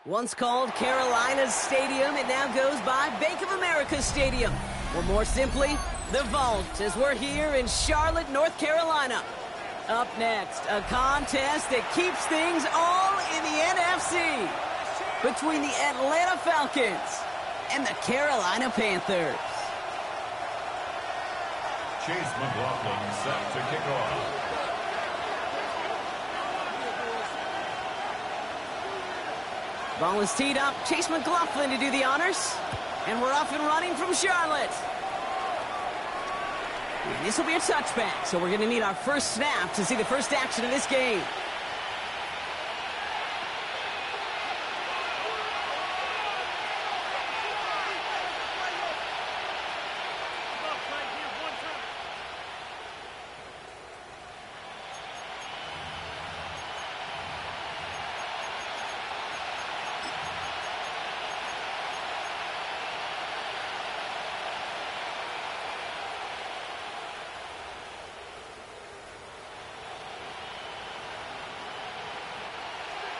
Once called Carolina's Stadium, it now goes by Bank of America Stadium, or more simply, the Vault, as we're here in Charlotte, North Carolina. Up next, a contest that keeps things all in the NFC between the Atlanta Falcons and the Carolina Panthers. Chase McLaughlin set to kick off. Ball is teed up. Chase McLaughlin to do the honors. And we're off and running from Charlotte. And this will be a touchback, so we're going to need our first snap to see the first action of this game.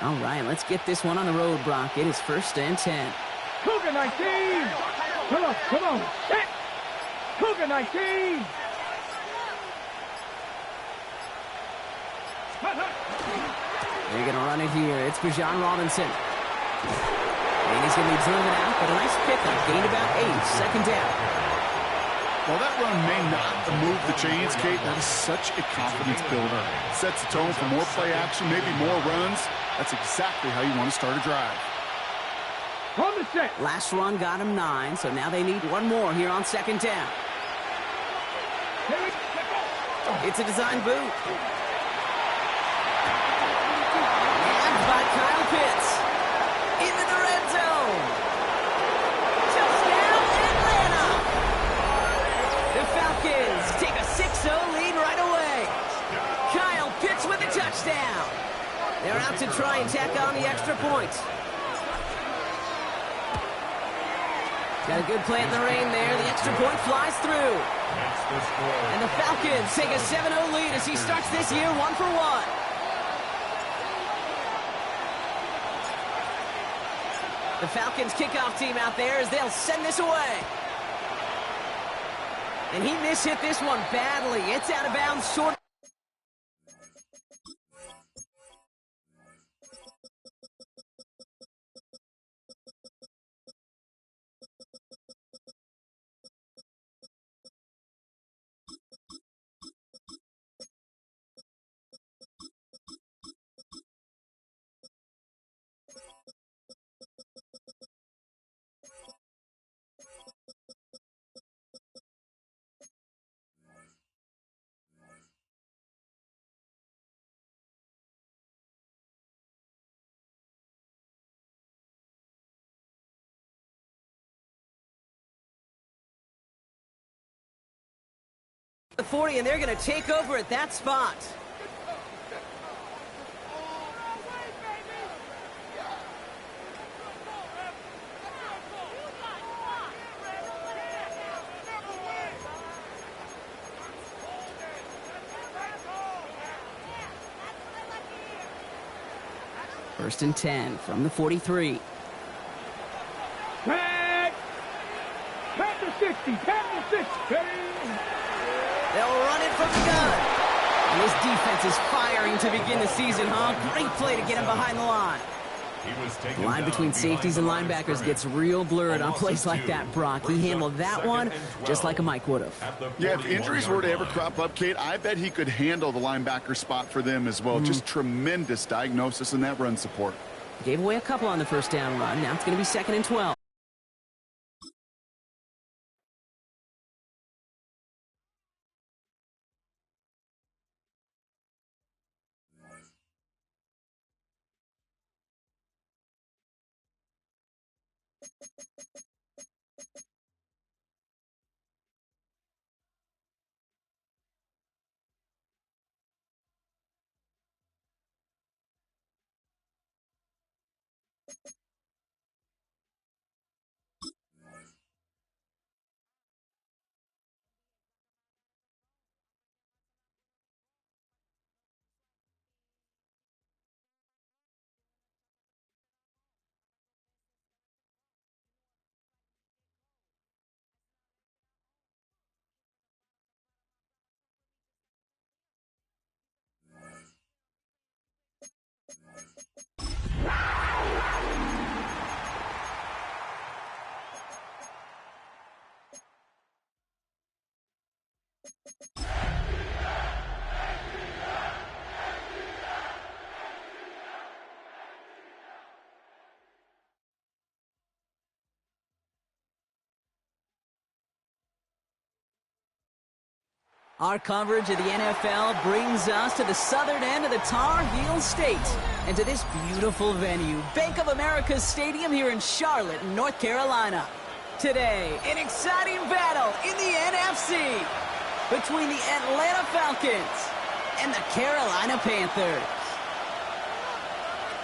All right, let's get this one on the road, Brock. It is 1st and 10. Cougar 19! Come on, set! Cougar 19! They're going to run it here. It's Bijan Robinson. And he's going to be driven out, but a nice pickup. Gained about 8, second down. Well, that run may not move the chains, Kate. That is such a confidence builder. Sets the tone for more play action, maybe more runs. That's exactly how you want to start a drive. On the set. Last run got him 9, so now they need one more here on 2nd down. It's a design boot. And by Kyle Pitts. Into the red zone. Touchdown, Atlanta! The Falcons take a 6-0 lead right away. Kyle Pitts with a touchdown. They're out to try and tack on the extra point. Got a good play in the rain there. The extra point flies through. And the Falcons take a 7-0 lead as he starts this year 1-for-1. The Falcons kickoff team out there as they'll send this away. And he mishit this one badly. It's out of bounds short. The 40, and they're going to take over at that spot. First and 10 from the 43. Tag! Tag the 60! Tag the 60! They'll run it from the gun. And this defense is firing to begin the season, huh? Great play to get him behind the line. The line between safeties and linebackers gets real blurred on plays like that, Brock. He handled that one just like a Mike would have. Yeah, if injuries were to ever crop up, Kate, I bet he could handle the linebacker spot for them as well. Just tremendous diagnosis in that run support. Gave away a couple on the first down run. Now it's going to be 2nd and 12. Our coverage of the NFL brings us to the southern end of the Tar Heel State and to this beautiful venue, Bank of America Stadium here in Charlotte, North Carolina. Today, an exciting battle in the NFC between the Atlanta Falcons and the Carolina Panthers.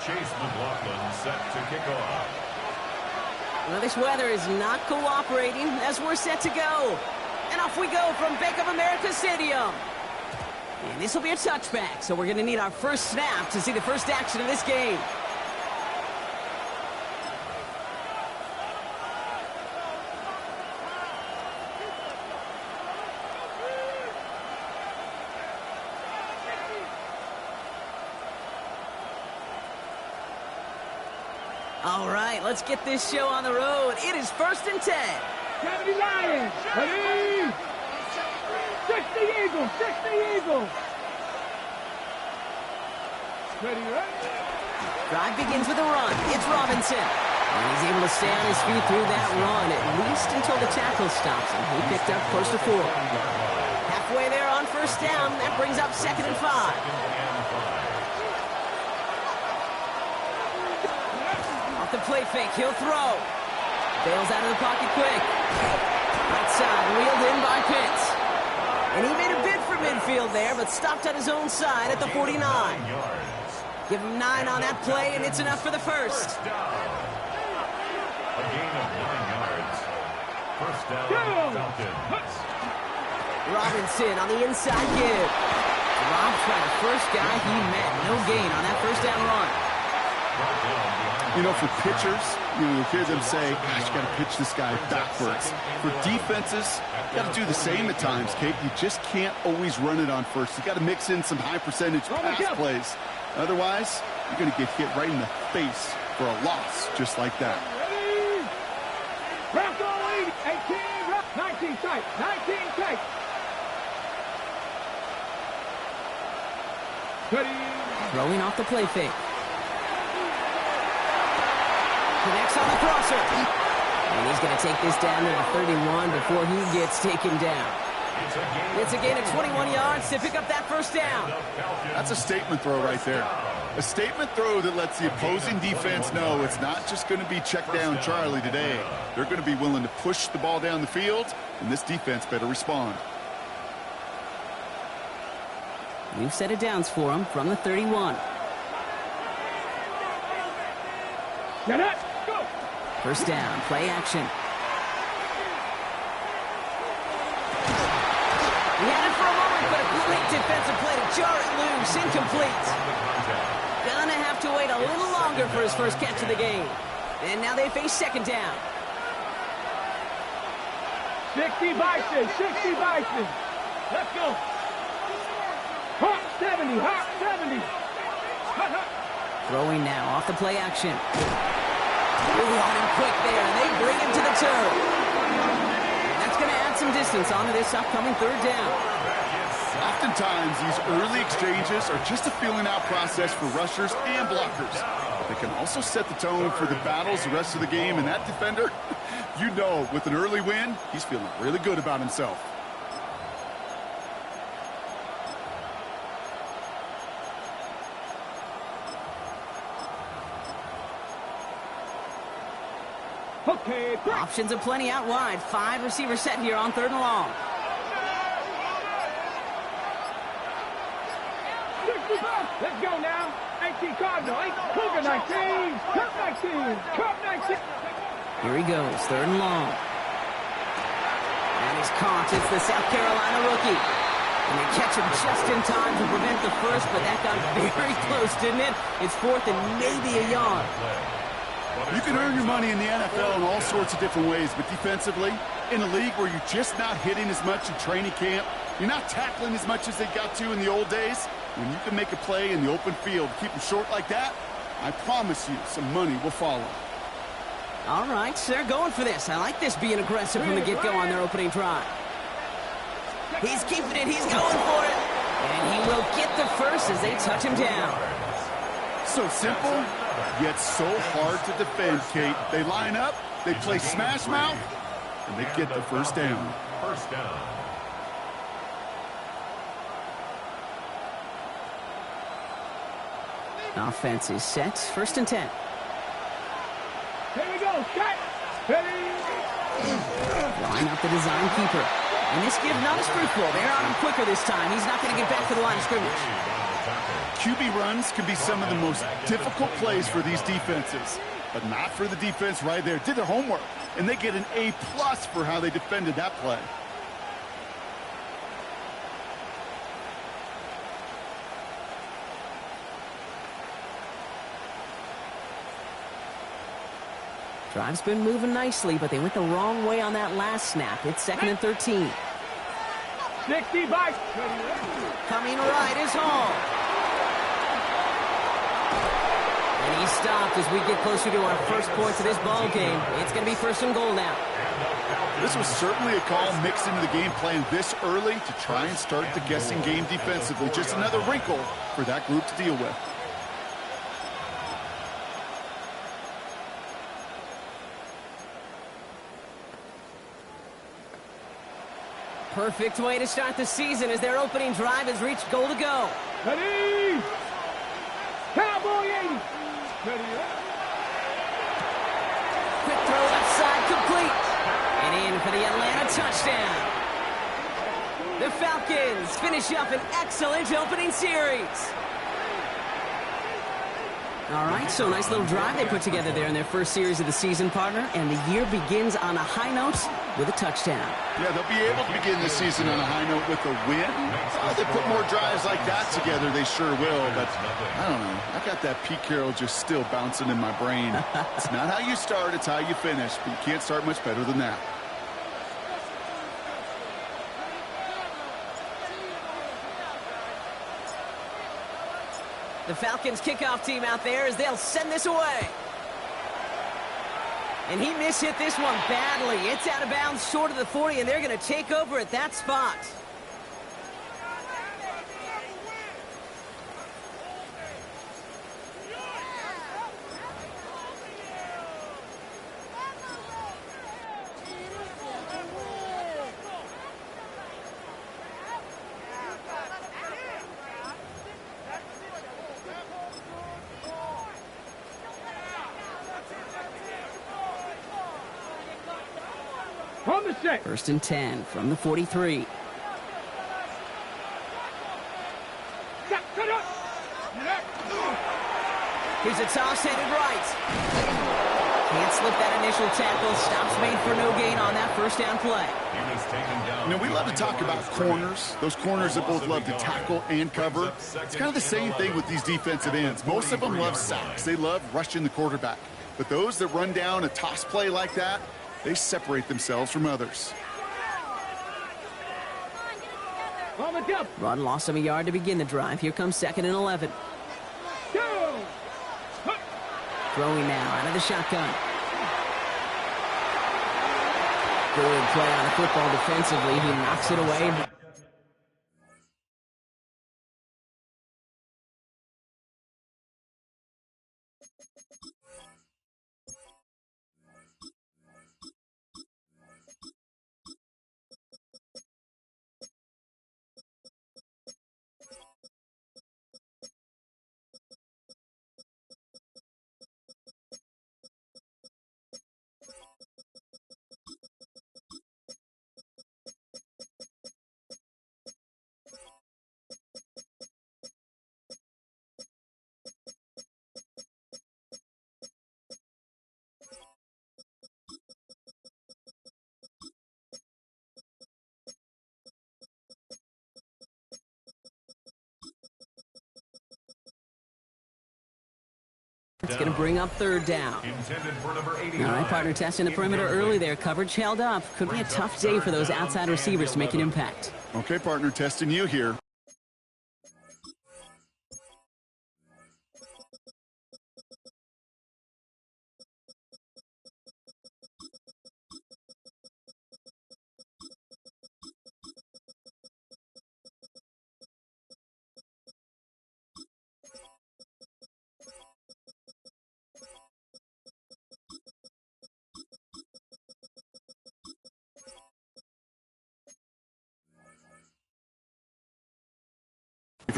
Chase McLaughlin set to kick off. Well, this weather is not cooperating as we're set to go. And off we go from Bank of America Stadium. And this will be a touchback, so we're going to need our first snap to see the first action of this game. All right, let's get this show on the road. It is 1st and 10. 70 Lions, ready? 60 Eagles, 60 Eagles. Ready, ready? Drive begins with a run. It's Robinson. And he's able to stay on his feet through that run, at least until the tackle stops him. He picked up close to 4. Halfway there on 1st down. That brings up 2nd and 5. Off the play fake, he'll throw. Bails out of the pocket quick. Right side, reeled in by Pitts. And he made a bid for midfield there, but stopped on his own side at the 49. Give him 9 on that play, and it's enough for the first. A gain of 9 yards. First down, Falcons. Robinson on the inside give. Rob's by the first guy he met. No gain on that first down run. You know, for pitchers, you hear them say, gosh, you got to pitch this guy backwards. For defenses, you got to do the same at times, Kate. You just can't always run it on first. You got to mix in some high-percentage pass plays. Otherwise, you're going to get hit right in the face for a loss just like that. Ready? Bronco lead, 18, 19 tight, 19 tight. Ready? Throwing off the play fake. Connects on the crosser. And he's going to take this down to the 31 before he gets taken down. It's a gain of 21 yards to pick up that first down. That's a statement throw right there. A statement throw that lets the opposing defense know it's not just going to be check down Charlie today. They're going to be willing to push the ball down the field, and this defense better respond. New set of downs for him from the 31. Get it, go. First down, play action. He had it for a moment, but a great defensive play to jar it loose. Incomplete. Gonna have to wait a little longer for his first catch of the game. And now they face 2nd down. 60 Bison, 60 Bison. Let's go. Hot 70, hot 70. Hot, hot. Throwing now off the play action. Ooh, on him quick there, and they bring him to the turf. That's going to add some distance onto this upcoming 3rd down. Oftentimes, these early exchanges are just a feeling-out process for rushers and blockers. But they can also set the tone for the battles the rest of the game, and that defender, you know, with an early win, he's feeling really good about himself. Okay, break. Options aplenty out wide. 5 receivers set here on 3rd and long. 65. Let's go now. 18 Cardinal, 8, Cougar 19, Cup 19, Cup 19. Here he goes, 3rd and long. And he's caught. It's the South Carolina rookie. And they catch him just in time to prevent the first, but that got very close, didn't it? It's 4th and maybe a yard. You can earn your money in the NFL in all sorts of different ways, but defensively, in a league where you're just not hitting as much in training camp, you're not tackling as much as they got to in the old days, when you can make a play in the open field, keep them short like that, I promise you some money will follow. All right, they're going for this. I like this being aggressive from the get-go on their opening drive. He's keeping it. He's going for it. And he will get the first as they touch him down. So simple, yet so hard to defend, Kate. They line up, they play smash mouth, and they get the first down. First down. Offense is set. 1st and 10. Here we go. Shot. Ready. Line up the design keeper. And this give not as fruitful. They're on him quicker this time. He's not going to get back to the line of scrimmage. QB runs can be some of the most difficult plays for these defenses, but not for the defense right there. Did their homework, and they get an A+ for how they defended that play. Drive's been moving nicely, but they went the wrong way on that last snap. It's 2nd and 13. 60 by. Coming right is Hall. And he's stopped as we get closer to our first points of this ball game. It's going to be 1st and goal now. This was certainly a call mixed into the game plan this early to try and start the guessing game defensively. Just another wrinkle for that group to deal with. Perfect way to start the season as their opening drive has reached goal to go. Ready. Cowboy 80. Ready. Quick throw left side, complete. And in for the Atlanta touchdown. The Falcons finish up an excellent opening series. All right, so nice little drive they put together there in their first series of the season, partner. And the year begins on a high note with a touchdown. Yeah, they'll be able to begin the season on a high note with a win. If they put more drives like that together, they sure will. But I don't know. I got that Pete Carroll just still bouncing in my brain. It's not how you start, it's how you finish. But you can't start much better than that. The Falcons kickoff team out there as they'll send this away. And he mishit this one badly. It's out of bounds short of the 40, and they're going to take over at that spot. On the set. 1st and 10 from the 43. Here's a toss headed right. Can't slip that initial tackle. Stops made for no gain on that 1st down play. You know, we love to talk about corners. Those corners that both love to tackle and cover. It's kind of the same thing with these defensive ends. Most of them love sacks. They love rushing the quarterback. But those that run down a toss play like that, they separate themselves from others. Run loss of a yard to begin the drive. Here comes 2nd and 11. Throwing now out of the shotgun. Good play on the football defensively. He knocks it away. It's going to bring up 3rd down. All right, partner, testing the perimeter early there. Coverage held up. Could be a tough day for those outside receivers to make an impact. Okay, partner, testing you here.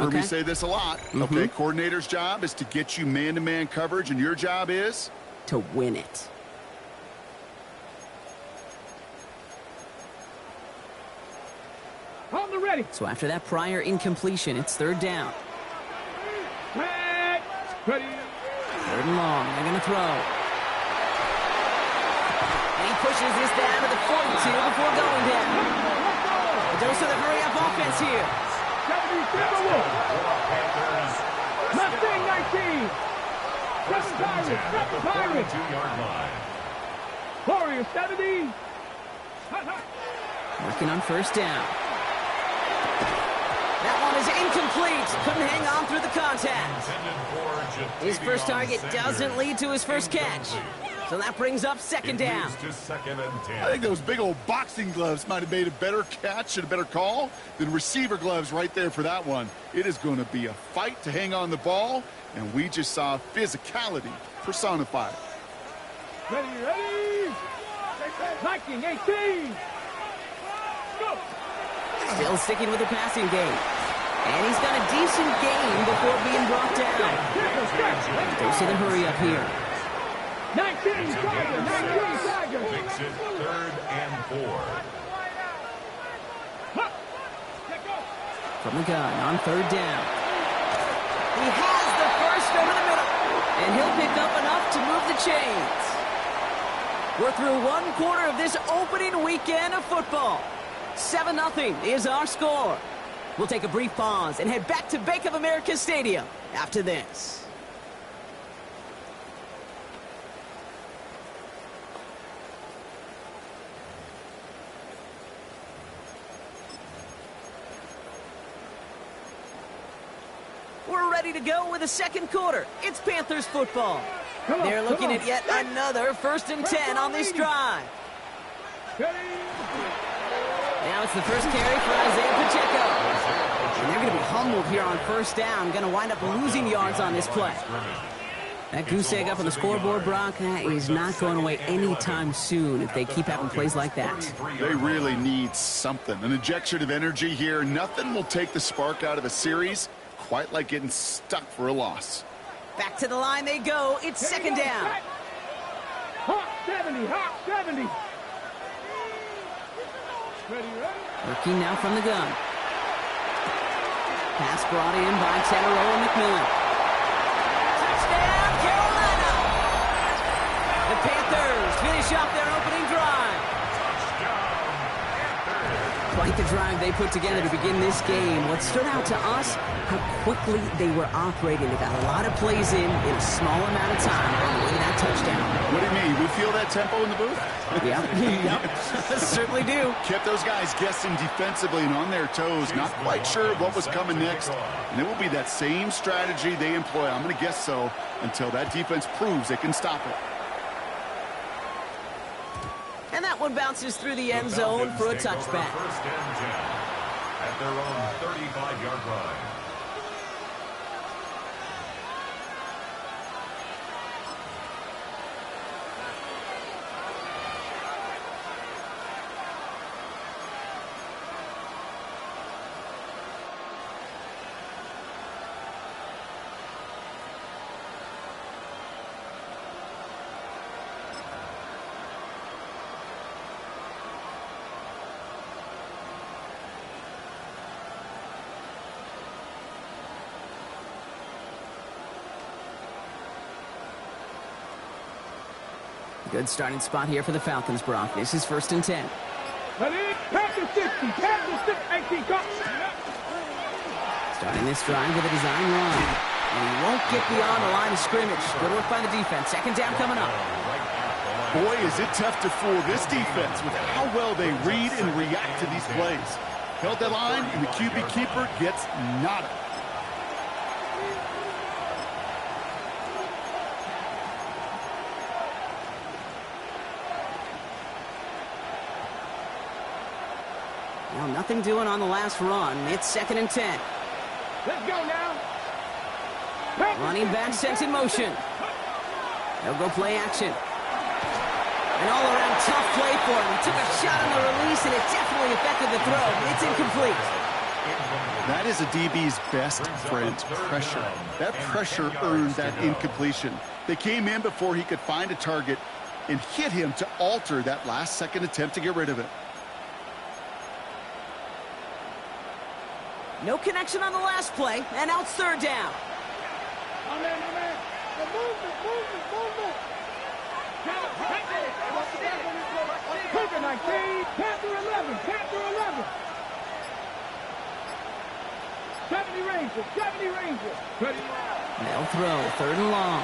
heard me say this a lot. Okay, coordinator's job is to get you man-to-man coverage, and your job is? To win it. On the ready. So after that prior incompletion, it's third down. Ready. Third and long. They're going to throw. And he pushes this down to the 42 before going down. A dose of the hurry-up offense here. 77 Mustang 19. Seven Pirates. 42-yard line. Warriors 70. Working on first down. That one is incomplete. Couldn't hang on through the contact. His first target doesn't lead to his first catch. So that brings up second down. I think those big old boxing gloves might have made a better catch and a better call than receiver gloves right there for that one. It is going to be a fight to hang on the ball, and we just saw physicality personified. Ready. Viking 18. Go. Still sticking with the passing game. And he's got a decent game before being brought down. Dose of the hurry up here. 19 Tiger. Makes it 3rd and 4. From the gun on third down. He has the first over the middle. And he'll pick up enough to move the chains. We're through one quarter of this opening weekend of football. 7-0 is our score. We'll take a brief pause and head back to Bank of America Stadium after this. We're ready to go with the second quarter. It's Panthers football. They're looking at yet another 1st and 10 on this drive. Now it's the first carry for Isaiah Pacheco. And they're going to be humbled here on first down. Going to wind up losing yards on this play. That goose egg up on the scoreboard, Brock, that is not going away anytime soon if they keep having plays like that. They really need something. An injection of energy here. Nothing will take the spark out of a series quite like getting stuck for a loss. Back to the line they go. It's second down. Hot 70. Ready. Working now from the gun. Pass brought in by Tataroa McMillan. Touchdown, Carolina! The Panthers finish off their opening drive. Quite the drive they put together to begin this game. What stood out to us, how quickly they were operating. They got a lot of plays in a small amount of time on the way to that touchdown. What do you mean? We feel that tempo in the booth? Yep. Certainly do. Kept those guys guessing defensively and on their toes, not quite sure what was coming next. And it will be that same strategy they employ, I'm going to guess so, until that defense proves they can stop it. And that one bounces through the end zone for a touchback. 1st and 10 at their own 35-yard line. Good starting spot here for the Falcons, Brock. This is 1st and 10. Panthers 60. 18 cut. Starting this drive with a design run. And he won't get beyond the line of scrimmage. Good work by the defense. Second down coming up. Boy, is it tough to fool this defense with how well they read and react to these plays. Held that line, and the QB keeper gets nada. Well, nothing doing on the last run. It's 2nd and 10. Let's go now. Running back sent in motion. They'll go play action. An all-around tough play for him. He took a shot on the release, and it definitely affected the throw, but it's incomplete. That is a DB's best friend, pressure. That pressure earned that incompletion. They came in before he could find a target and hit him to alter that last-second attempt to get rid of it. No connection on the last play, and now it's third down. My man. The movement. Cougar 19, Panther 11. 70 Rangers. Ready. They'll throw, third and long.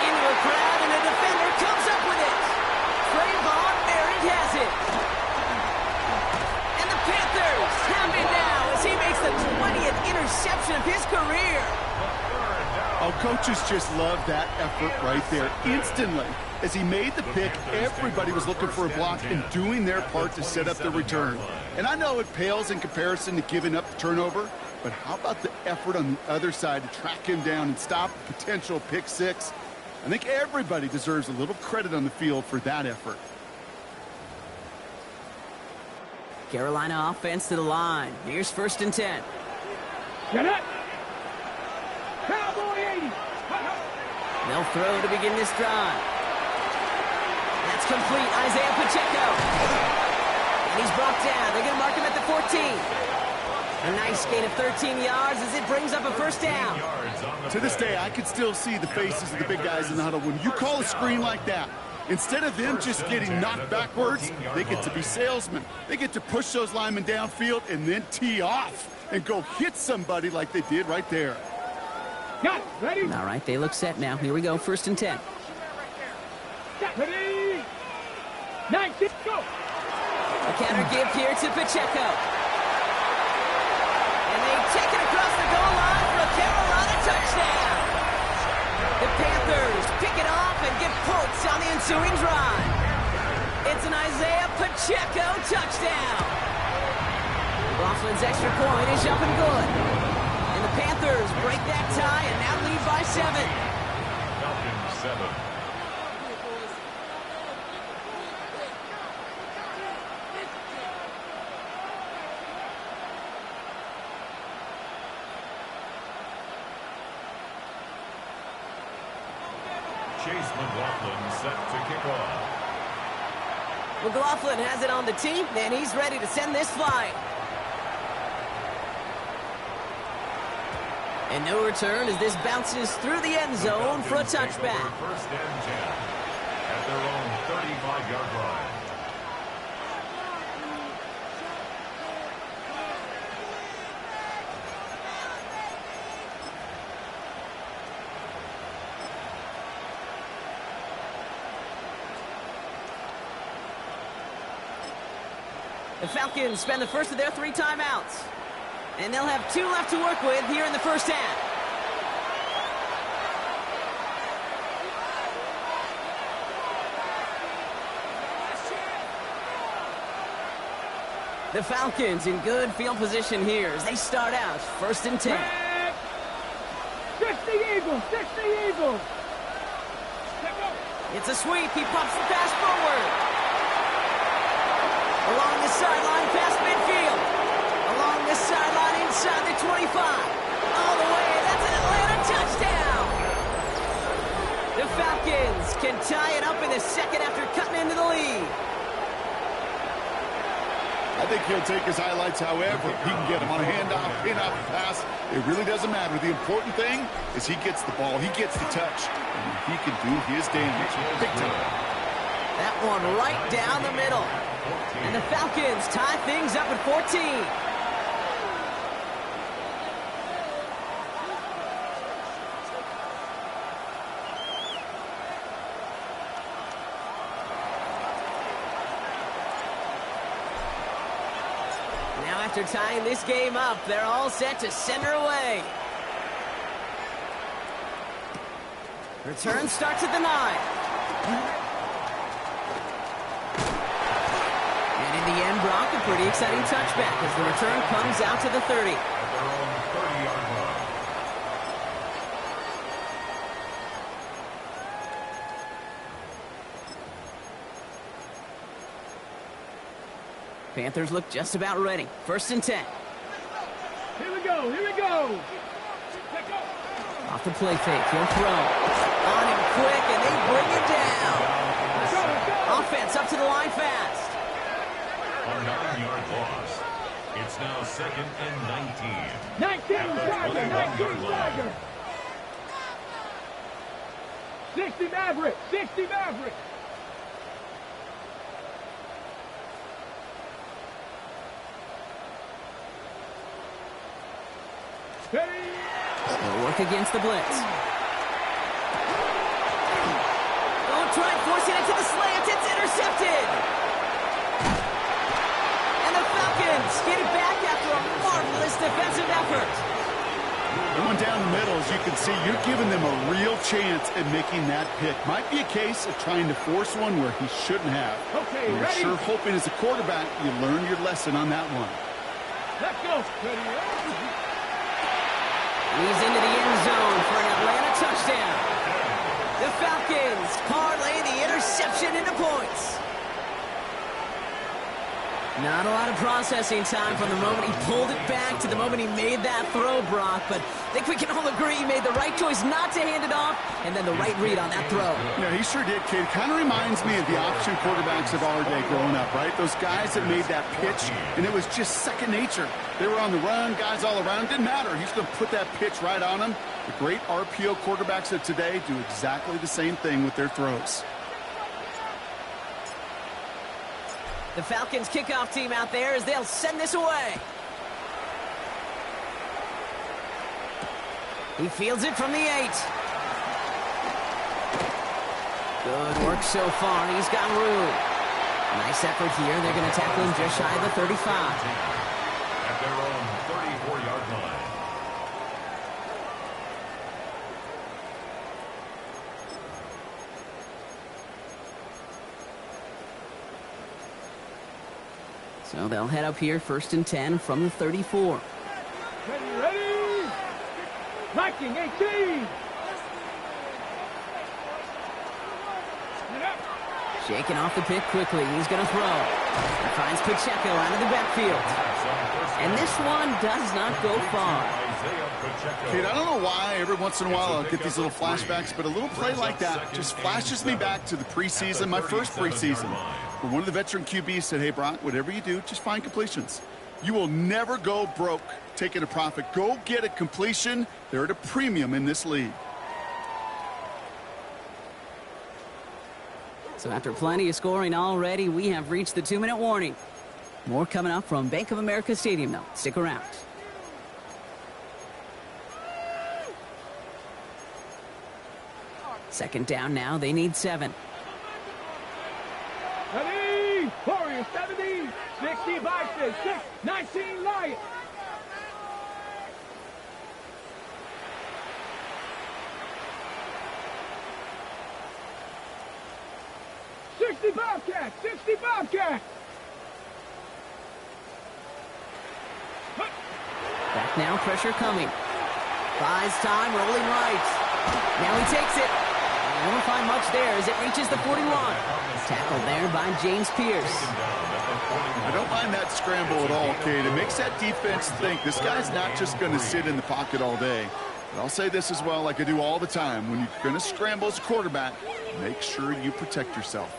Into a crowd, and a defender comes up with it. Trayvon Merritt has it. And the Panthers have it now as he makes the 20th interception of his career. Oh, coaches just love that effort right there. Instantly, as he made the pick, everybody was looking for a block and doing their part to set up the return. And I know it pales in comparison to giving up the turnover, but how about the effort on the other side to track him down and stop a potential pick six? I think everybody deserves a little credit on the field for that effort. Carolina offense to the line. Here's first and 10. Get up. Cowboy 80. They'll throw to begin this drive. That's complete. Isaiah Pacheco. And he's brought down. They're going to mark him at the 14. A nice gain of 13 yards as it brings up a first down. To this day, I can still see the faces of the big guys in the huddle. When you call a screen like that, instead of them just getting knocked backwards, they get to be salesmen. They get to push those linemen downfield and then tee off and go hit somebody like they did right there. Got it. Ready? All right, they look set now. Here we go, first and 10. Ready. 19, go. A counter give here to Pacheco. And they take it across the goal line for a Carolina touchdown. The Panthers pick it off and get points on the ensuing drive. It's an Isaiah Pacheco touchdown. Laughlin's extra point is up and good. And the Panthers break that tie and now lead by 7. Falcons 7. Chase McLaughlin set to kick off. McLaughlin has it on the tee, and he's ready to send this flying. And no return as this bounces through the end zone for a touchback. First and 10 at their own 35-yard line. The Falcons spend the first of their 3 timeouts. And they'll have 2 left to work with here in the first half. The Falcons in good field position here as they start out first and 10. 60 Eagles. It's a sweep. He pops the pass forward. Along the sideline past midfield. Along the sideline inside the 25. All the way. That's an Atlanta touchdown. The Falcons can tie it up in the second after cutting into the lead. I think he'll take his highlights however he can get them on a handoff, pin-up, pass. It really doesn't matter. The important thing is he gets the ball, he gets the touch, and he can do his damage big time. That one right down the middle. And the Falcons tie things up at 14. Now after tying this game up, they're all set to send her away. Return starts at the 9. In the end, Brock, a pretty exciting touchback as the return comes out to the 30. At their own 30-yard line. Panthers look just about ready. 1st and 10. Here we go, here we go. Off the play fake, he'll throw. On him quick, and they bring him down. Offense up to the line fast. A 9-yard loss. It's now 2nd and 19. 19 Tiger, 19 Tiger. 60 Maverick, 60 Maverick. They'll work against the blitz. Oh, try forcing it to the slant. It's intercepted. And the Falcons get it back after a marvelous defensive effort. Going down the middle, as you can see, you're giving them a real chance at making that pick. Might be a case of trying to force one where he shouldn't have. Okay, you're ready? sure hoping as a quarterback you learn your lesson on that one. Let's go. Ready? He's into the end zone for an Atlanta touchdown. The Falcons parlay the interception into points. Not a lot of processing time from the moment he pulled it back to the moment he made that throw, Brock. But I think we can all agree he made the right choice not to hand it off, and then the right read on that throw. Yeah, he sure did, kid. Kind of reminds me of the option quarterbacks of our day growing up, right? Those guys that made that pitch, and it was just second nature. They were on the run, guys all around. Didn't matter. He's going to put that pitch right on them. The great RPO quarterbacks of today do exactly the same thing with their throws. The Falcons kickoff team out there as they'll send this away. He fields it from the 8. Good work so far. He's got room. Nice effort here. They're going to tackle him just shy of the 35. At their own 34-yard line. So they'll head up here, 1st and 10 from the 34. Ready? Viking 18. Shaking off the pick quickly. He's going to throw. He finds Pacheco out of the backfield. And this one does not go far. Kid, I don't know why every once in a while I'll get these little flashbacks, but a little play like that just flashes me back to the preseason, my first preseason, where one of the veteran QBs said, hey, Brock, whatever you do, just find completions. You will never go broke taking a profit. Go get a completion. They're at a premium in this league. So after plenty of scoring already, we have reached the 2-minute warning. More coming up from Bank of America Stadium, though. Stick around. Second down now. They need 7. Ready? Warriors 70. 60 Vikings. 6. 19 Lions. 60 Bobcats. 60 Bobcats. Back now, pressure coming. Buys time, rolling right. Now he takes it. He won't find much there as it reaches the 41. Tackled there by James Pierce. I don't mind that scramble at all, Cade. It makes that defense think this guy's not just going to sit in the pocket all day. But I'll say this as well, like I do all the time. When you're going to scramble as a quarterback, make sure you protect yourself.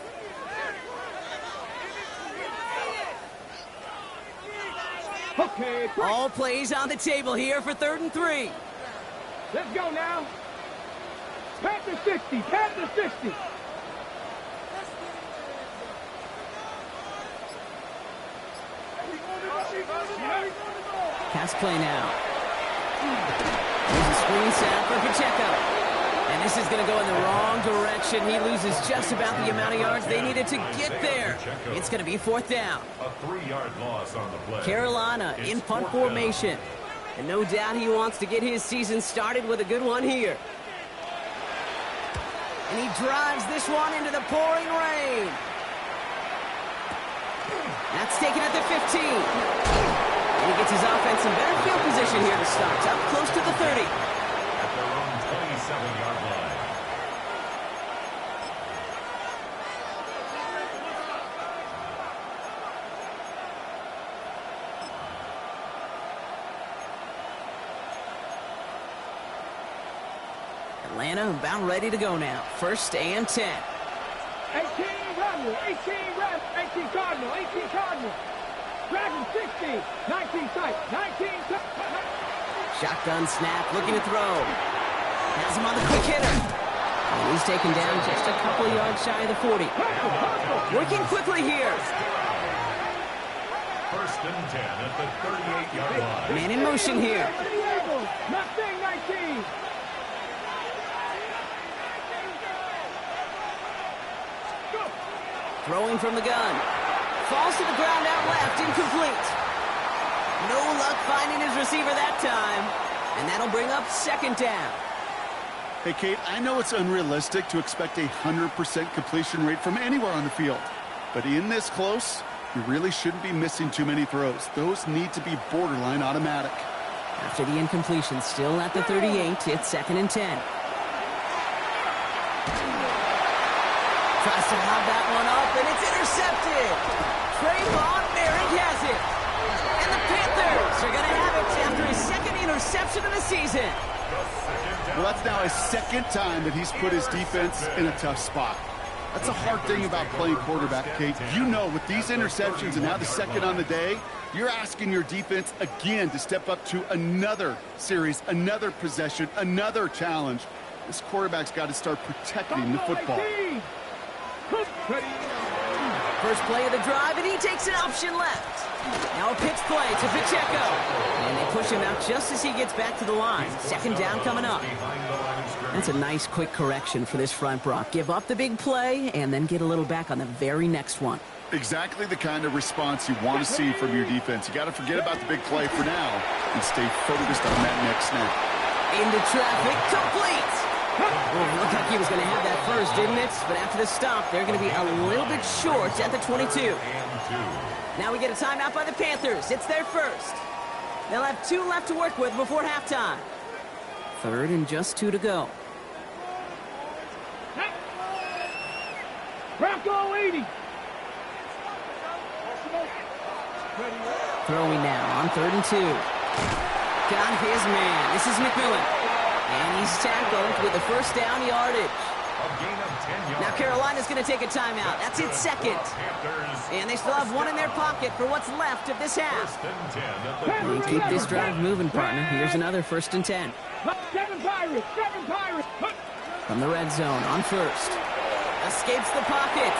Okay. All plays on the table here for 3rd and 3. Let's go now. Panther 60. Panther 60. Pass play now. There's a screen set up for Pacheco. And this is going to go in the wrong direction. He loses just about the amount of yards they needed to get there. It's going to be 4th down. A 3-yard loss on the play. Carolina in punt formation. And no doubt he wants to get his season started with a good one here. And he drives this one into the pouring rain. That's taken at the 15. And he gets his offense in better field position here to start. Up close to the 30. At their own 27-yard line. Atlanta about ready to go now. 1st and 10. 18 Rebel, 18 Cardinal, 18 Cardinal. Dragon 60, 19 tight, 19 tight. Shotgun snap, looking to throw. Has him on the quick hitter. And he's taken down just a couple yards shy of the 40. Working quickly here. 1st and 10 at the 38-yard line. Man in motion here. Mustang 19. Throwing from the gun. Falls to the ground out left, incomplete. No luck finding his receiver that time. And that'll bring up 2nd down. Hey, Kate, I know it's unrealistic to expect a 100% completion rate from anywhere on the field. But in this close, you really shouldn't be missing too many throws. Those need to be borderline automatic. After the incompletion, still at the 38, it's 2nd and 10. Tries to lob that one up, and it's intercepted. Trayvon Merrick has it. And the Panthers are going to have it after his 2nd interception of the season. Well, that's now his 2nd time that he's put his defense in a tough spot. That's a hard thing about playing quarterback, Kate. You know, with these interceptions and now the 2nd on the day, you're asking your defense again to step up to another series, another possession, another challenge. This quarterback's got to start protecting the football. First play of the drive, and he takes an option left. Now a pitch play to Pacheco. And they push him out just as he gets back to the line. 2nd down coming up. That's a nice quick correction for this front, Brock. Give up the big play and then get a little back on the very next one. Exactly the kind of response you want to see from your defense. You got to forget about the big play for now and stay focused on that next snap. Into traffic, complete. Oh, looked like he was going to have that first, didn't it? But after the stop, they're going to be a little bit short at the 22. Now we get a timeout by the Panthers. It's their 1st. They'll have 2 left to work with before halftime. 3rd and just 2 to go. Bronco 80. Throwing now on 3rd and 2. Got his man. This is McMillan. And he's tackled with the 1st down yardage. Now Carolina's going to take a timeout. That's its 2nd. And they still have 1 in their pocket for what's left of this half. They keep this drive moving, partner. Here's another 1st and 10. 7 Pirates, 7 Pirates. From the red zone on 1st. Escapes the pocket.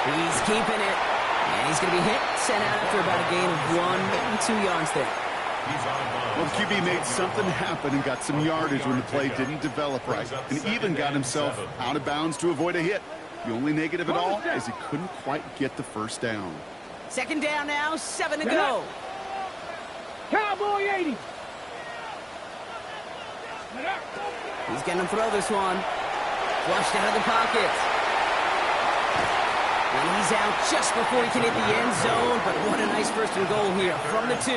He's keeping it. And he's going to be hit, sent out after about a gain of 1, maybe 2 yards there. Well, the QB made something happen and got some yardage when the play didn't develop right, and even got himself out of bounds to avoid a hit. The only negative at all is he couldn't quite get the 1st down. 2nd down now, 7 to go. Cowboy 80. He's going to throw this one. Flushed out of the pocket. And he's out just before he can hit the end zone, but what a nice 1st and goal here from the 2.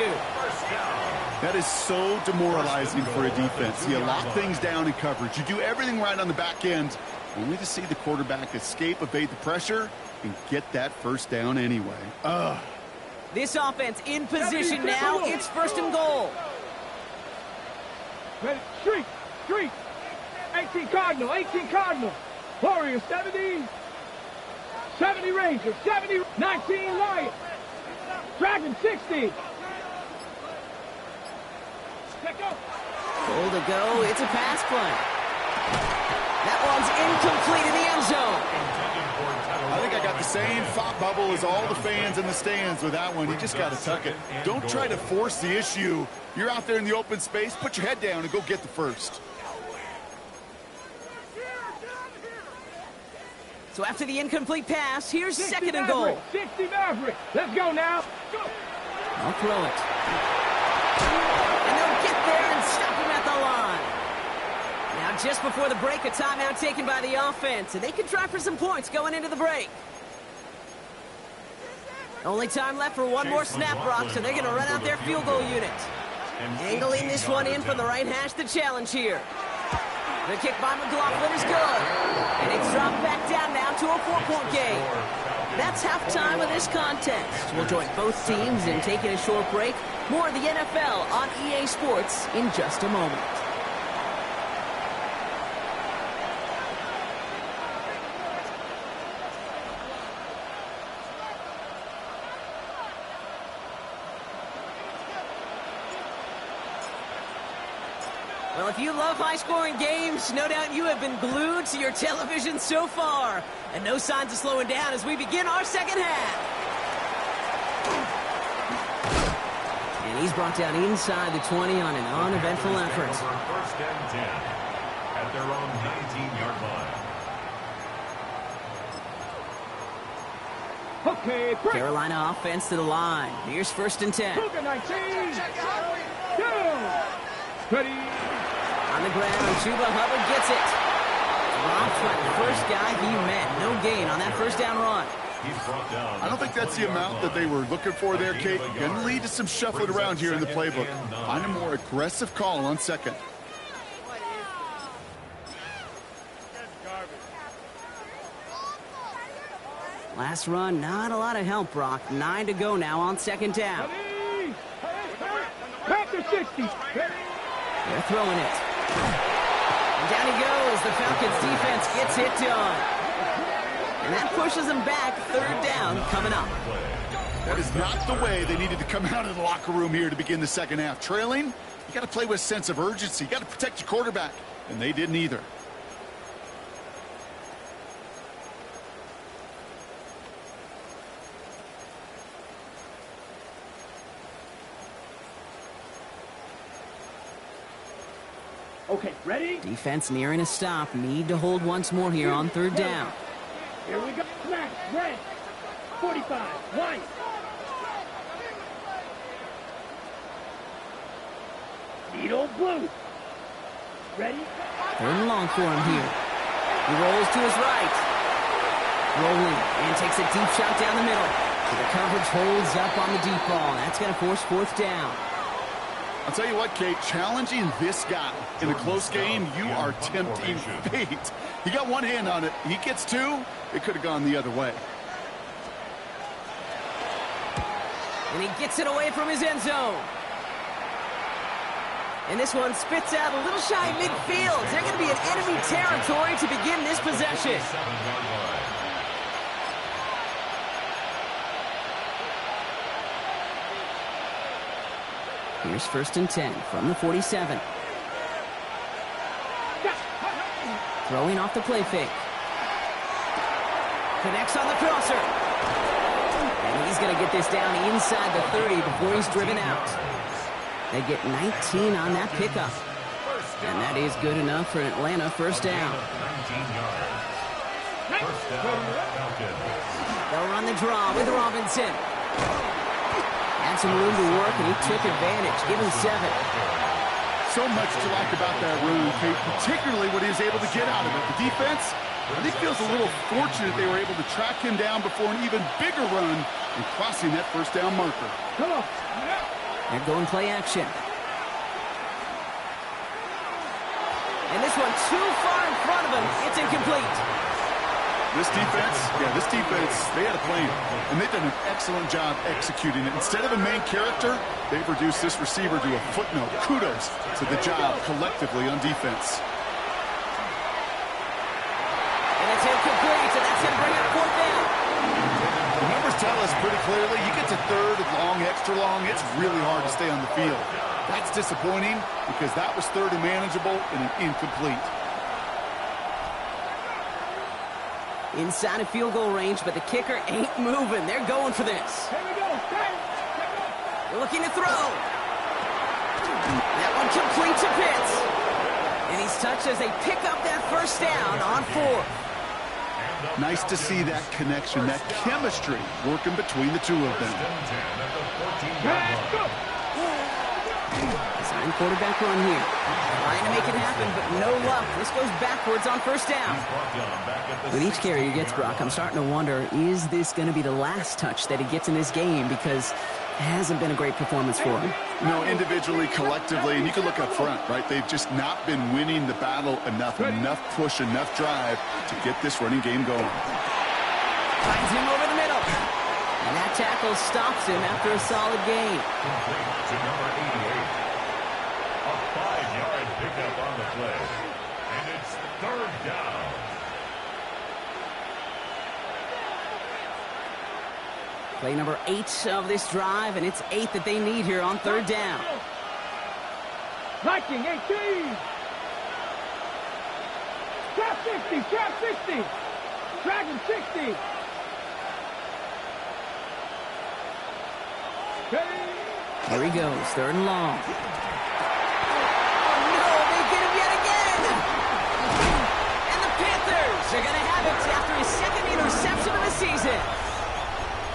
That is so demoralizing for a defense. You lock things down in coverage. You do everything right on the back end, only to see the quarterback escape, evade the pressure, and get that 1st down anyway. Ugh. This offense in position now. It's 1st and goal. Ready, street. 18 Cardinal, 18 Cardinal. Warriors 70. 70 Rangers, 70, 19 Lions. Dragon 60. Goal to go. It's a pass play. That one's incomplete in the end zone. I think I got the same thought bubble as all the fans in the stands with that one. You just got to tuck it. Don't try to force the issue. You're out there in the open space. Put your head down and go get the 1st. So after the incomplete pass, here's 2nd and goal. 60 Maverick. Let's go now. Go. I'll throw it. And they'll get there and stop him at the line. Now just before the break, a timeout taken by the offense. And they can try for some points going into the break. Only time left for one more snap, Brock, so they're going to run out their field goal unit. Angling this one in from the right hash, the challenge here. The kick by McLaughlin is good. And it's dropped back down now to a 4-point game. That's halftime of this contest. We'll join both teams in taking a short break. More of the NFL on EA Sports in just a moment. Well, if you love high-scoring games, no doubt you have been glued to your television so far. And no signs of slowing down as we begin our second half. And he's brought down inside the 20 on an uneventful effort. First and 10 at their own 19-yard line. Okay, break. Carolina offense to the line. Here's first and 10. Cougar 19. Down. Ready. On the ground, Chuba Hubbard gets it. Dropped by the first guy he met. No gain on that first down run. I don't think that's the amount that they were looking for there, Kate. Going to lead to some shuffling around here in the playbook. Find a more aggressive call on second. Last run, not a lot of help, Brock. 9 to go now on second down. Back to 60. They're throwing it. And down he goes. The Falcons defense gets it done. And that pushes them back. Third down coming up. That is not the way they needed to come out of the locker room here to begin the second half. Trailing, you got to play with a sense of urgency. You got to protect your quarterback. And they didn't either. Okay, ready? Defense nearing a stop. Need to hold once more here on third down. Here we go. Smash. Red. 45. White. Needle blue. Ready? Third and long for him here. He rolls to his right. Rolling and takes a deep shot down the middle. So the coverage holds up on the deep ball. That's going to force fourth down. I'll tell you what, Kate, challenging this guy in a close game, you are tempting fate. He got one hand on it. He gets two. It could have gone the other way. And he gets it away from his end zone. And this one spits out a little shy midfield. They're going to be in enemy territory to begin this possession. Here's first and 10 from the 47. Throwing off the play fake. Connects on the crosser. And he's going to get this down inside the 30 before he's driven out. They get 19 on that pickup. And that is good enough for an Atlanta first down. They'll run the draw with Robinson. Had some room to work, and he took advantage. Give him 7. So much to like about that run, Kate, particularly what he was able to get out of it. The defense, I think, feels a little fortunate they were able to track him down before an even bigger run and crossing that first down marker. Come on. They're going play action. And this one too far in front of him. It's incomplete. This defense, they had a plan, and they've done an excellent job executing it. Instead of a main character, they've reduced this receiver to a footnote. Kudos to the job collectively on defense. And it's incomplete, and that's going to bring up fourth down. The numbers tell us pretty clearly, you get to third and long, extra long, it's really hard to stay on the field. That's disappointing because that was third and manageable and an incomplete. Inside of field goal range, but the kicker ain't moving. They're going for this. Here we go. They're looking to throw. That one complete to Pitts. And he's touched as they pick up that first down on 4th. Nice to see that connection, that chemistry working between the two of them. Design quarterback run here. Trying to make it happen, but no luck. This goes backwards on first down. With each carry he gets, Brock, I'm starting to wonder, is this going to be the last touch that he gets in this game? Because it hasn't been a great performance for him. You know, individually, collectively, and you can look up front, right? They've just not been winning the battle enough push, enough drive to get this running game going. Finds him over the middle. And that tackle stops him after a solid gain. To number 88. A 5-yard pickup on the play. And it's third down. Play number 8 of this drive, and it's 8 that they need here on third down. Viking 18. Trap 60, trap 60. Dragon 60. Here he goes, 3rd and long. Oh no, they get him yet again! And the Panthers are going to have it after his 2nd interception of the season.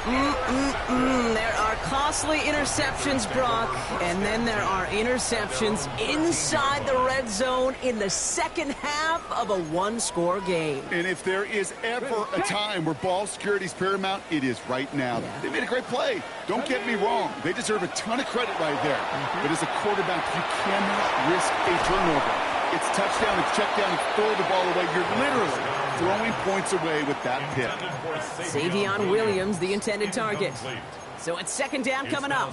There are costly interceptions, Brock, and then there are interceptions inside the red zone in the 2nd half of a 1-score game. And if there is ever a time where ball security is paramount, it is right now. They made a great play. Don't get me wrong. They deserve a ton of credit right there. But as a quarterback, you cannot risk a turnover. It's touchdown, it's check down, it's throw the ball away. You're literally throwing points away with that pick. Savion Williams, the intended target. So it's 2nd down coming up.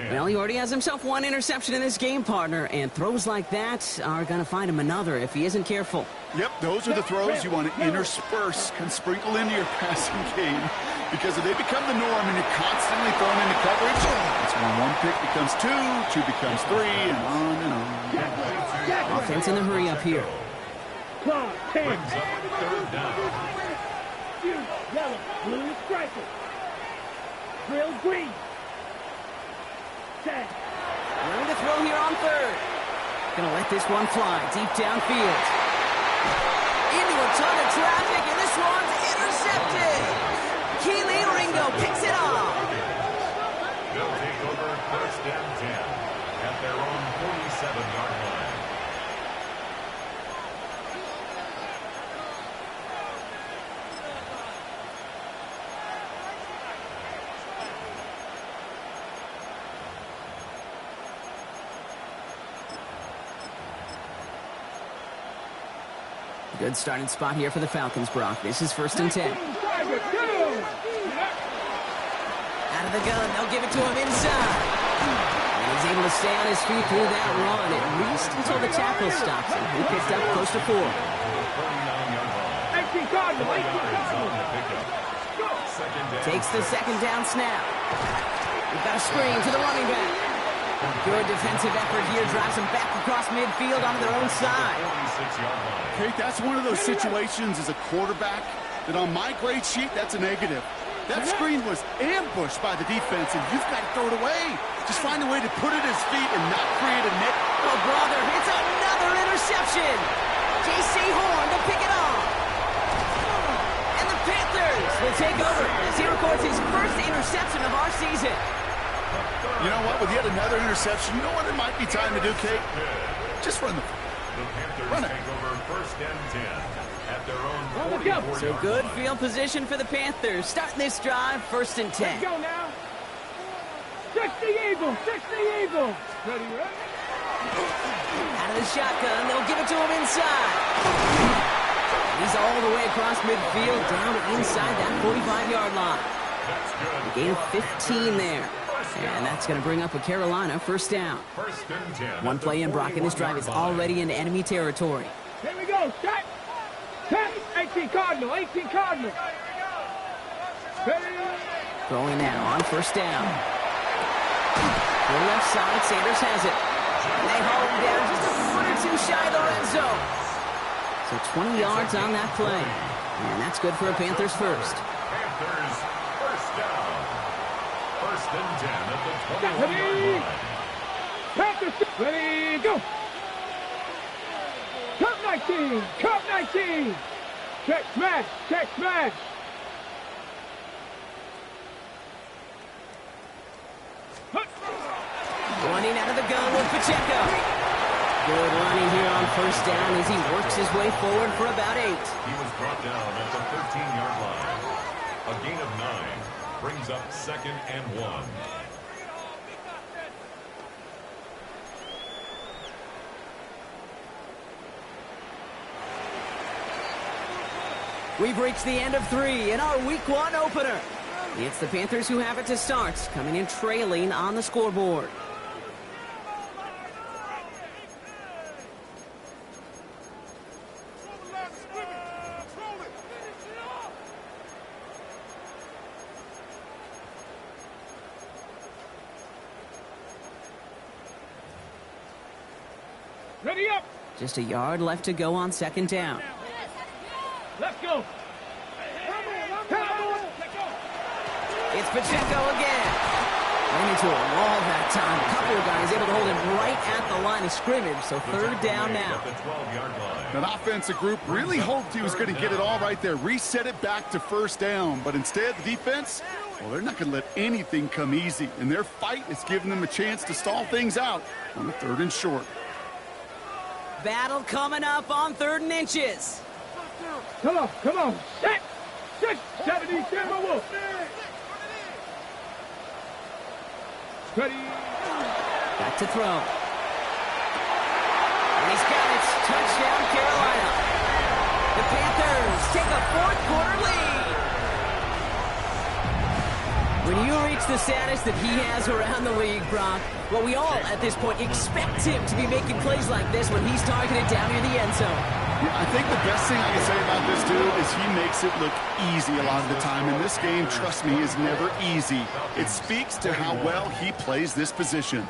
Well, he already has himself 1 interception in this game, partner, and throws like that are going to find him another if he isn't careful. Yep, those are the throws you want to intersperse and sprinkle into your passing game, because if they become the norm and you're constantly thrown into coverage, that's when 1 pick becomes 2, 2 becomes 3, and on and on. Offense in the hurry up here. Claw, 10. Brings up 3rd down. Yellow, blue striker. Drill green. Set. Willing to throw here on 3rd. Gonna let this one fly deep downfield. Into a ton of traffic, and this one's intercepted. Keely Ringo picks it off. They'll take over 1st and 10 at their own 47-yard line. Good starting spot here for the Falcons, Brock. This is 1st and 10. Out of the gun, they'll give it to him inside. And he's able to stay on his feet through that run, at least until the tackle stops him. He picked up close to 4. 18 Cardinal, 18 Cardinal. Takes the 2nd down snap. We've got a screen to the running back. Good defensive effort here, drives them back across midfield onto their own side. Okay, that's one of those situations as a quarterback that on my grade sheet, that's a negative. That screen was ambushed by the defense, and you've got to throw it away. Just find a way to put it at his feet and not create a net. Oh, brother, it's another interception. J.C. Horn to pick it off. And the Panthers will take over as he records his 1st interception of our season. You know what? With yet another interception, you know what it might be time to do, Kate? Just run the Panthers take over 1st and 10 at their own 44-yard So good field position for the Panthers. Starting this drive, 1st and 10. Let's go now. 60 Eagles, 60 Eagles. Ready, ready? Out of the shotgun, they'll give it to him inside. He's all the way across midfield, down inside that 45-yard line. A gain of 15 there. And that's going to bring up a Carolina 1st down. 1st and 10. 1 play in, Brock, and this drive is already into enemy territory. Here we go. Set. Set. 18 Cardinal. 18 Cardinal. Ready. Throwing now on 1st down. To the left side, Sanders has it. And they haul him down just a foot or 2 shy of the red zone. So 20 yards on that play. And that's good for a Panthers 1st. Panthers 1st down. 1st and 10 at the 21-yard line. Panthers, ready, go. Cup 19, Cup 19. Check smash, check smash. Running out of the gun with Pacheco. Good running here on 1st down as he works his way forward for about 8. He was brought down at the 13-yard line. A gain of 9 brings up 2nd and 1. We've reached the end of 3 in our Week 1 opener. It's the Panthers who have it to start, coming in trailing on the scoreboard. Ready up. Just a yard left to go on second down. Let's go. It's Pacheco again. Ran into a wall that time. A couple of guys able to hold him right at the line of scrimmage. So third down now. That offensive group really hoped he was going to get it all right there. Reset it back to first down. But instead, the defense, well, they're not going to let anything come easy. And their fight is giving them a chance to stall things out on the 3rd and short. Battle coming up on 3rd and inches. Come on. Set. 670 Timberwolves. Ready. Back to throw. And he's got it. Touchdown, Carolina. The Panthers take a 4th quarter lead. When you reach the status that he has around the league, Brock, well, we all at this point expect him to be making plays like this when he's targeted down near the end zone. Yeah, I think the best thing I can say about this dude is he makes it look easy a lot of the time. And this game, trust me, is never easy. It speaks to how well he plays this position.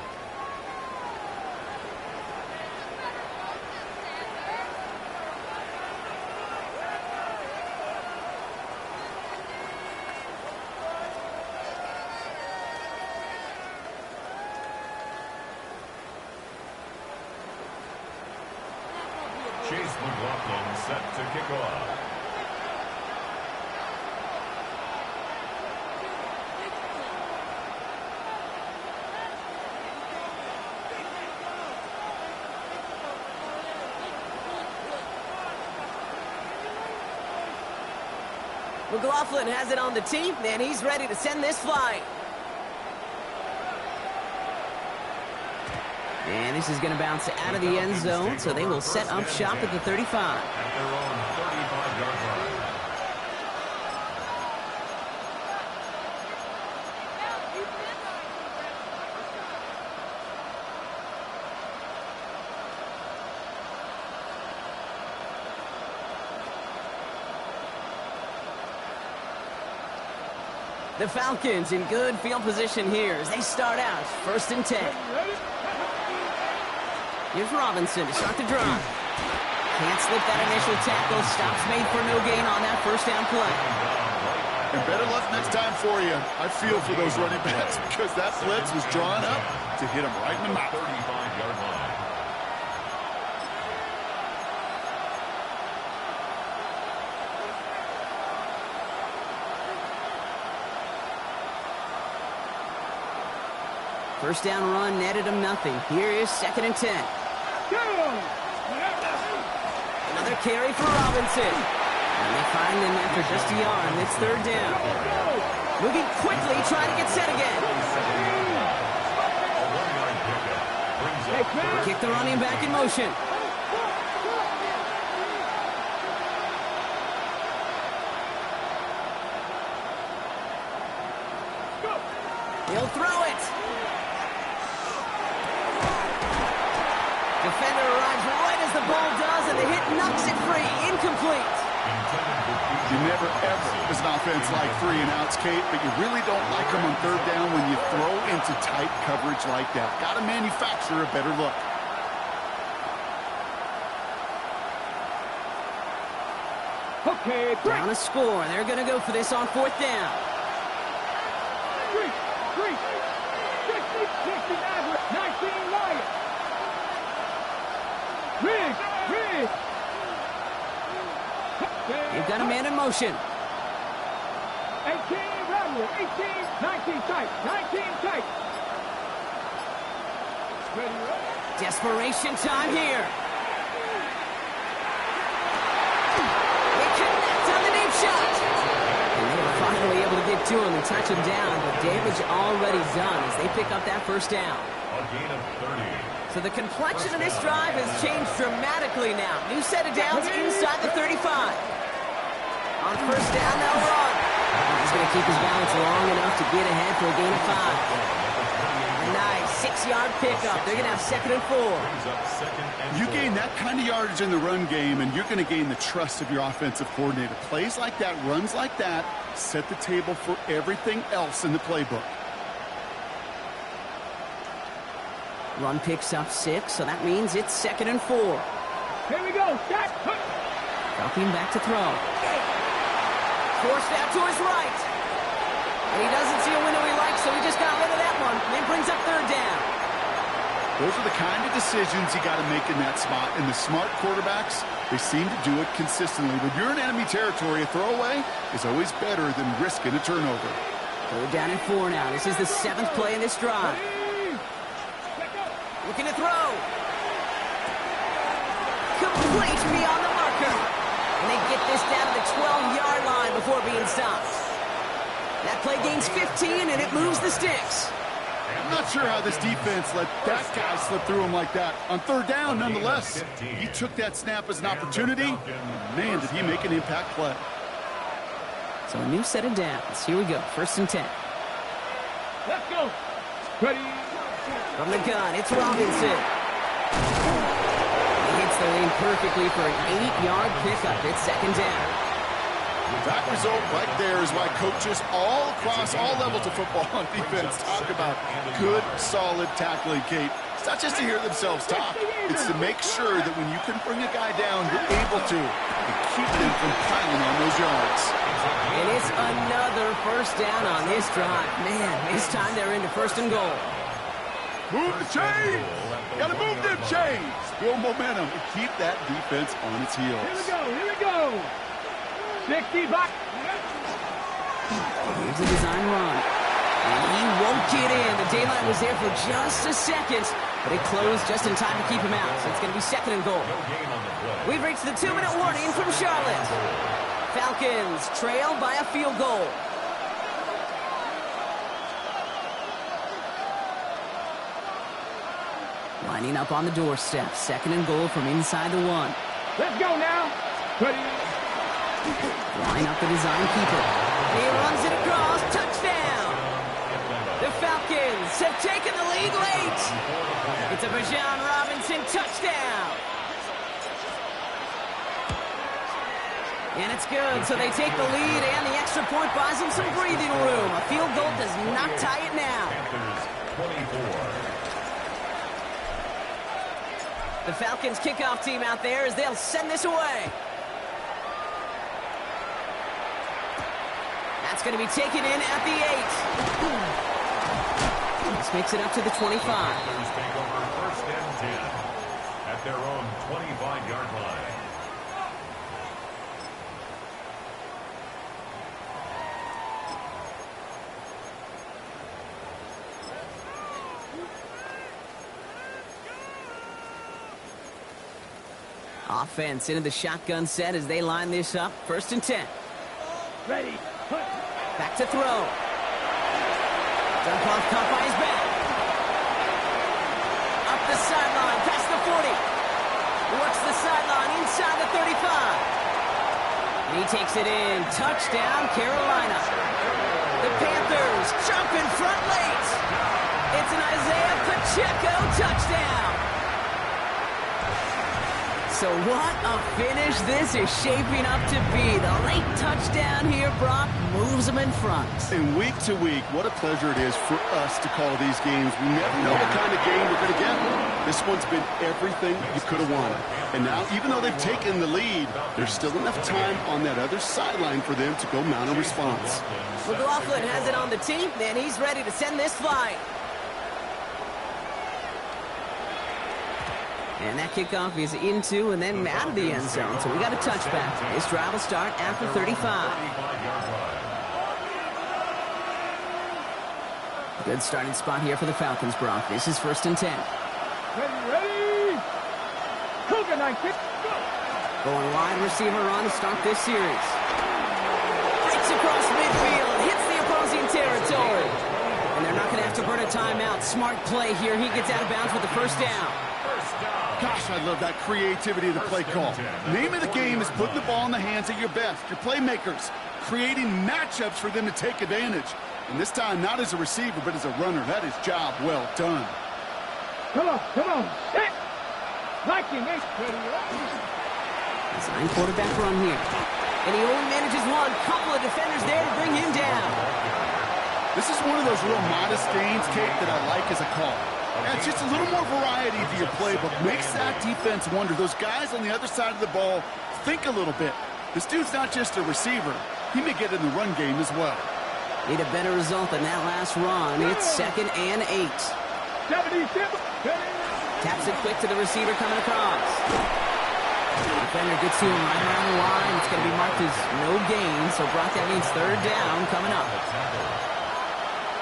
Chase McLaughlin set to kick off. McLaughlin has it on the tee, and he's ready to send this flying. And this is going to bounce out of the end zone, so they will set up shop at the 35. At their own 35-yard line. The Falcons in good field position here as they start out 1st and 10. Here's Robinson to start the drive. Can't slip that initial tackle. Stops made for no gain on that 1st down play. And better luck next time for you. I feel for those running backs because that blitz was drawn up to hit him right in the mouth. 35-yard line. First down run netted him nothing. Here is 2nd and 10. Another carry for Robinson. And they find him after just a yard. It's 3rd down. Moving quickly, trying to get set again. Kick the running back in motion. He'll throw it. Defender arrives right as the ball does, and the hit knocks it free. Incomplete. You never, ever, as an offense, like 3 and outs, Kate, but you really don't like them on 3rd down when you throw into tight coverage like that. Got to manufacture a better look. Okay, down a score. They're going to go for this on 4th down. 3, 69, 19 Lions. Rig. You've got a man in motion. 18 Rebel, 18, 19 tight, 19 tight. Desperation time here. They connect on the deep shot. And they were finally able to get to him and touch him down, but damage already done as they pick up that 1st down. A gain of 30. So the complexion of this drive has changed dramatically now. New set of downs inside the 35. On 1st down, they'll run. He's going to keep his balance long enough to get ahead for a gain of 5. A nice 6-yard pickup. They're going to have 2nd and 4. You gain that kind of yardage in the run game, and you're going to gain the trust of your offensive coordinator. Plays like that, runs like that, set the table for everything else in the playbook. Run picks up 6, so that means it's 2nd and 4. Here we go. Set. Falcon back to throw. Forced out to his right. And he doesn't see a window he likes, so he just got rid of that one. And then brings up third down. Those are the kind of decisions you got to make in that spot. And the smart quarterbacks, they seem to do it consistently. When you're in enemy territory, a throwaway is always better than risking a turnover. Third down and 4 now. This is the 7th play in this drive. Looking to throw. Complete beyond the marker. And they get this down to the 12-yard line before being stopped. That play gains 15, and it moves the sticks. I'm not sure how this defense let that guy slip through him like that. On third down, nonetheless, he took that snap as an opportunity. Man, did he make an impact play. So a new set of downs. Here we go, 1st and 10. Let's go. Ready. From the gun, it's Robinson. He hits the lane perfectly for an 8-yard pickup. It's 2nd down. That result right there is why coaches all across all levels of football on defense talk about good, solid tackling, Kate. It's not just to hear themselves talk. It's to make sure that when you can bring a guy down, you're able to and keep them from piling on those yards. And it's another 1st down on this drive. Man, this time they're into 1st and goal. Move the chains! Gotta move them chains! Build momentum and keep that defense on its heels. Here we go. Here we go. 60 back. Here's a design run. And he won't get in. The daylight was there for just a second, but it closed just in time to keep him out. So it's going to be 2nd and goal. We've reached the 2-minute warning from Charlotte. Falcons trail by a field goal. Lining up on the doorstep. 2nd and goal from inside the 1. Let's go now. Ready. Line up the design keeper. He runs it across. Touchdown. The Falcons have taken the lead late. It's a Bijan Robinson touchdown. And it's good. So they take the lead, and the extra point buys them some breathing room. A field goal does not tie it now. The Falcons kickoff team out there as they'll send this away. That's going to be taken in at the 8. This makes it up to the 25. Panthers take over 1st and 10 at their own 25-yard line. Offense into the shotgun set as they line this up. 1st and 10. Ready. Back to throw. Dump off caught by his back. Up the sideline, past the 40. Works the sideline inside the 35. And he takes it in. Touchdown, Carolina. The Panthers jump in front late. It's an Isaiah Pacheco touchdown. So what a finish this is shaping up to be. The late touchdown here, Brock, moves them in front. And week to week, what a pleasure it is for us to call these games. We never know what kind of game we're going to get. This one's been everything you could have wanted. And now, even though they've taken the lead, there's still enough time on that other sideline for them to go mount a response. McLaughlin has it on the tee, and he's ready to send this flying. And that kickoff is into and then out of the end zone. So we got a touchback. This drive will start after 35. Good starting spot here for the Falcons, Brock. This is 1st and 10. Ready. Cougar 19. Going wide receiver on to start this series. Breaks across midfield. Hits the opposing territory. And they're not going to have to burn a timeout. Smart play here. He gets out of bounds with the 1st down. Gosh, I love that creativity of the play call. Name of the game is putting the ball in the hands of your best, your playmakers, creating matchups for them to take advantage. And this time, not as a receiver, but as a runner. That is job well done. Come on. Hit. Liking this. Design quarterback run here. And he only manages one. Couple of defenders there to bring him down. This is one of those real modest gains, Kate, that I like as a call. A Yeah, it's just a little more variety to your play, but makes that defense wonder. Those guys on the other side of the ball think a little bit. This dude's not just a receiver. He may get in the run game as well. Need a better result than that last run. It's 2nd and 8. 77. Taps it quick to the receiver coming across. Defender gets to him right around the line. It's going to be marked as no gain, so Brock, that means 3rd down coming up.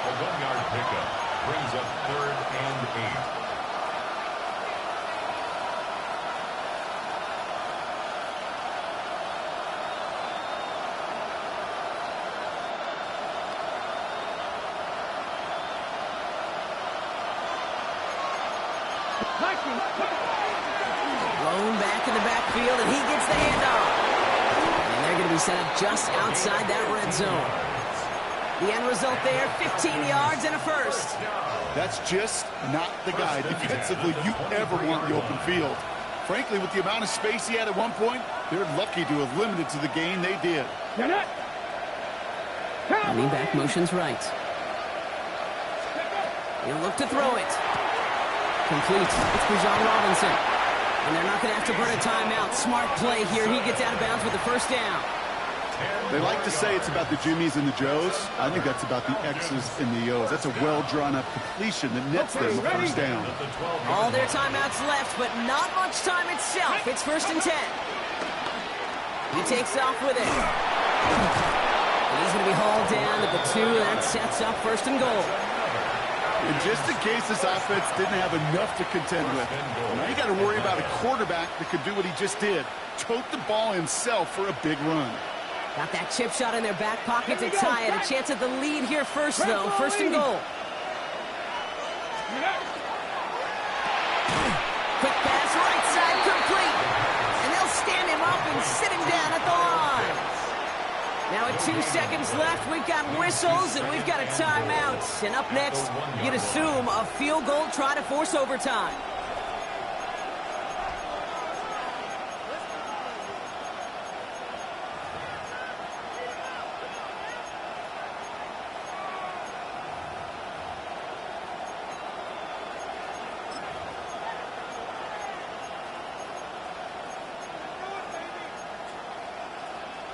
A 1-yard pickup brings up 3rd and 8. Blown back in the backfield, and he gets the handoff. And they're going to be set up just outside that red zone. The end result there, 15 yards and a first. That's just not the guy defensively you ever want in the open field. Frankly, with the amount of space he had at one point, they're lucky to have limited to the gain they did. Running back motions right. He'll look to throw it. Complete. It's for John Robinson. And they're not going to have to burn a timeout. Smart play here. He gets out of bounds with the first down. They like to say it's about the Jimmies and the Joes. I think that's about the X's and the O's. That's a well-drawn-up completion that nets them a first down. All their timeouts left, but not much time itself. It's 1st and 10. He takes off with it. And he's going to be hauled down to the 2. That sets up 1st and goal. And just in case this offense didn't have enough to contend with, now you got to worry about a quarterback that could do what he just did. Tote the ball himself for a big run. Got that chip shot in their back pocket to tie it. A chance at the lead here first, though. 1st and goal. Quick pass, right side, complete. And they'll stand him up and sit him down at the line. Now with 2 seconds left, we've got whistles and we've got a timeout. And up next, you'd assume a field goal try to force overtime.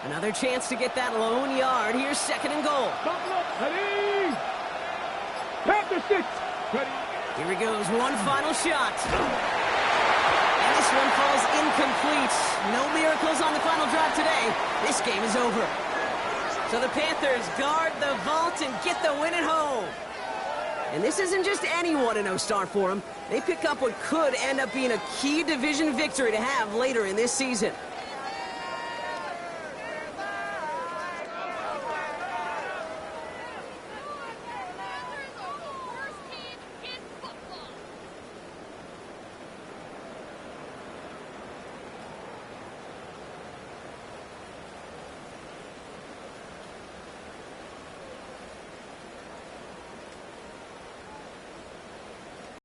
Another chance to get that lone yard. Here's 2nd and goal. Here he goes, one final shot. And this one falls incomplete. No miracles on the final drive today. This game is over. So the Panthers guard the vault and get the win at home. And this isn't just any 1-0 start for them. They pick up what could end up being a key division victory to have later in this season.